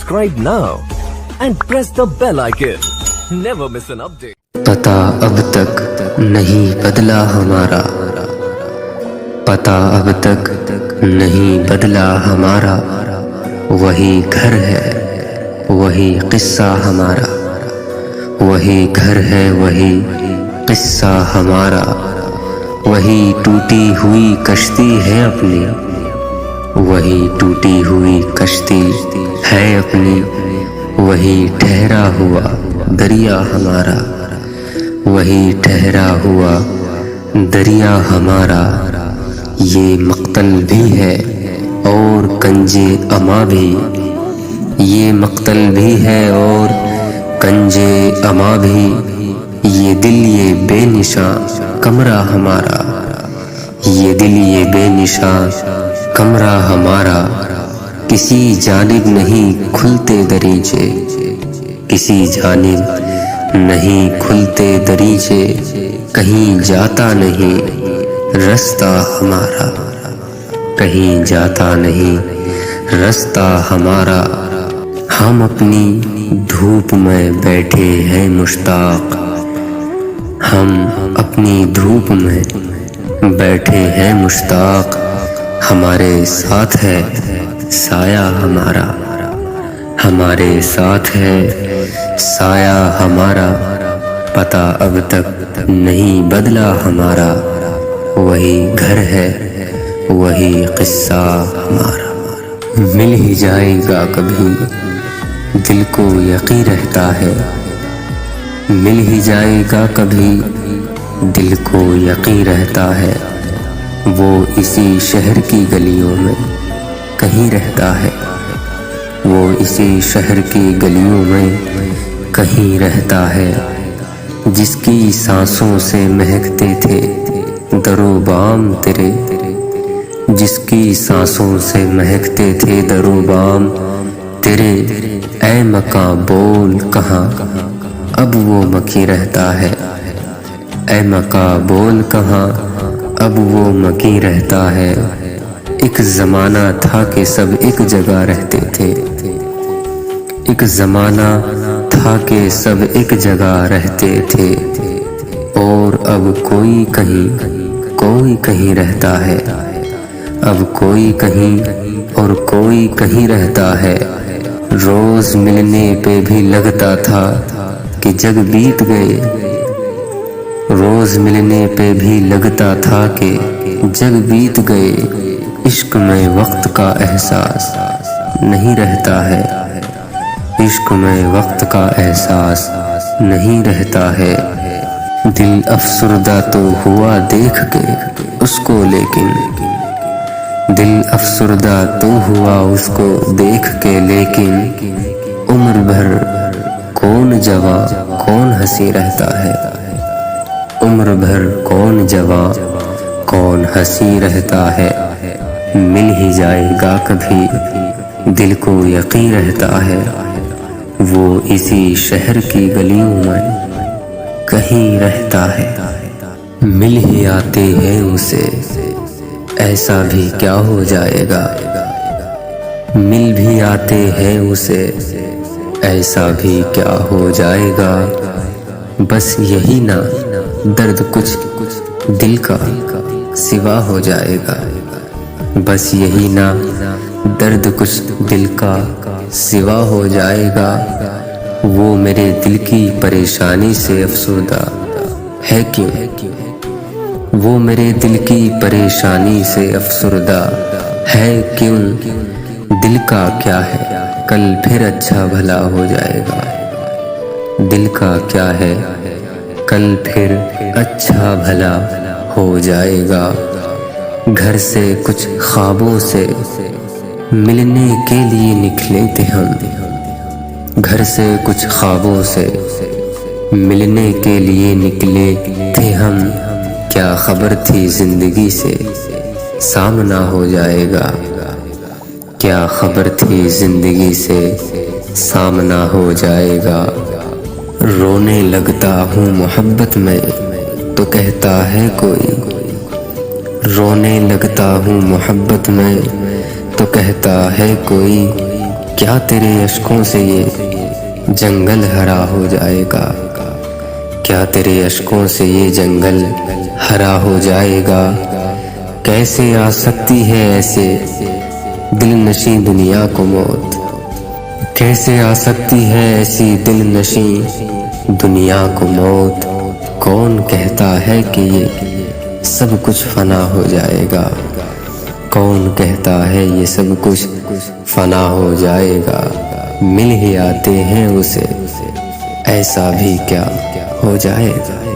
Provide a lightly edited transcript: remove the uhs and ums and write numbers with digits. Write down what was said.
subscribe now and press the bell icon. Never miss an update. پتا اب تک نہیں بدلا ہمارا، پتا اب تک نہیں بدلا ہمارا، وہی گھر ہے وہی قصہ ہمارا، وہی گھر ہے وہی قصہ ہمارا، وہی ٹوٹی ہوئی کشتی ہے اپنی، وہی ٹوٹی ہوئی کشتی ہے اپنی، وہی ٹھہرا ہوا دریا ہمارا، وہی ٹھہرا ہوا دریا ہمارا، یہ مقتل بھی ہے اور کنج اما بھی، یہ مقتل بھی ہے اور کنج اما بھی، یہ دل یہ بے نشاں کمرہ ہمارا، یہ دل یہ بے نشاں کمرہ ہمارا، کسی جانب نہیں کھلتے دریچے، کسی جانب نہیں کھلتے دریچے، کہیں جاتا نہیں رستہ ہمارا، کہیں جاتا نہیں رستہ ہمارا، ہم اپنی دھوپ میں بیٹھے ہیں مشتاق، ہم اپنی دھوپ میں بیٹھے ہیں مشتاق، ہمارے ساتھ ہے سایہ ہمارا، ہمارے ساتھ ہے سایہ ہمارا، پتا اب تک نہیں بدلا ہمارا، وہی گھر ہے وہی قصہ ہمارا، مل ہی جائے گا کبھی دل کو یقین رہتا ہے، مل ہی جائے گا کبھی دل کو یقین رہتا ہے، وہ اسی شہر کی گلیوں میں کہیں رہتا ہے، وہ اسی شہر کی گلیوں میں کہیں رہتا ہے، جس کی سانسوں سے مہکتے تھے در و بام تیرے، جس کی سانسوں سے مہکتے تھے در و بام تیرے، اے مکاں بول کہاں اب وہ مکی رہتا ہے، اے مکاں بول کہاں اب وہ مکی رہتا ہے، ایک زمانہ تھا کہ سب ایک جگہ رہتے تھے، ایک زمانہ تھا کہ سب ایک جگہ رہتے تھے، اور اب کوئی کہیں رہتا ہے، اب کوئی کہیں اور کوئی کہیں رہتا ہے، روز ملنے پہ بھی لگتا تھا کہ جگ بیت گئے، روز ملنے پہ بھی لگتا تھا کہ جگ بیت گئے، عشق میں وقت کا احساس نہیں رہتا ہے، عشق میں وقت کا احساس نہیں رہتا ہے، دل افسردہ تو ہوا دیکھ کے اس کو، لیکن دل افسردہ تو ہوا اس کو دیکھ کے، لیکن عمر بھر کون جواں کون ہنسی رہتا ہے، عمر بھر کون جواں کون ہنسی رہتا ہے، مل ہی جائے گا کبھی دل کو یقین رہتا ہے، وہ اسی شہر کی گلیوں میں کہیں رہتا ہے، مل ہی آتے ہیں اسے ایسا بھی کیا ہو جائے گا، مل بھی آتے ہیں اسے ایسا بھی کیا ہو جائے گا، بس یہی نہ درد کچھ دل کا سوا ہو جائے گا، بس یہی نہ درد کچھ دل کا سوا ہو جائے گا، وہ میرے دل کی پریشانی سے افسردہ ہے کیوں، وہ میرے دل کی پریشانی سے افسردہ ہے کیوں، دل کا کیا ہے کل پھر اچھا بھلا ہو جائے گا، دل کا کیا ہے کل پھر اچھا بھلا ہو جائے گا، گھر سے کچھ خوابوں سے ملنے کے لیے نکلے تھے ہم، گھر سے کچھ خوابوں سے ملنے کے لیے نکلے تھے ہم، کیا خبر تھی زندگی سے سامنا ہو جائے گا، کیا خبر تھی زندگی سے سامنا ہو جائے گا، رونے لگتا ہوں محبت میں تو کہتا ہے کوئی، رونے لگتا ہوں محبت میں تو کہتا ہے کوئی، کیا تیرے اشکوں سے یہ جنگل ہرا ہو جائے گا؟ کیا تیرے اشکوں سے یہ جنگل ہرا ہو جائے گا؟ کیسے آ سکتی ہے ایسے دل نشیں دنیا کو موت؟ کیسے آ سکتی ہے ایسی دل نشیں دنیا کو موت؟ کون کہتا ہے کہ یہ سب کچھ فنا ہو جائے گا؟ کون کہتا ہے یہ سب کچھ فنا ہو جائے گا؟ مل ہی آتے ہیں اسے، ایسا بھی کیا ہو جائے گا؟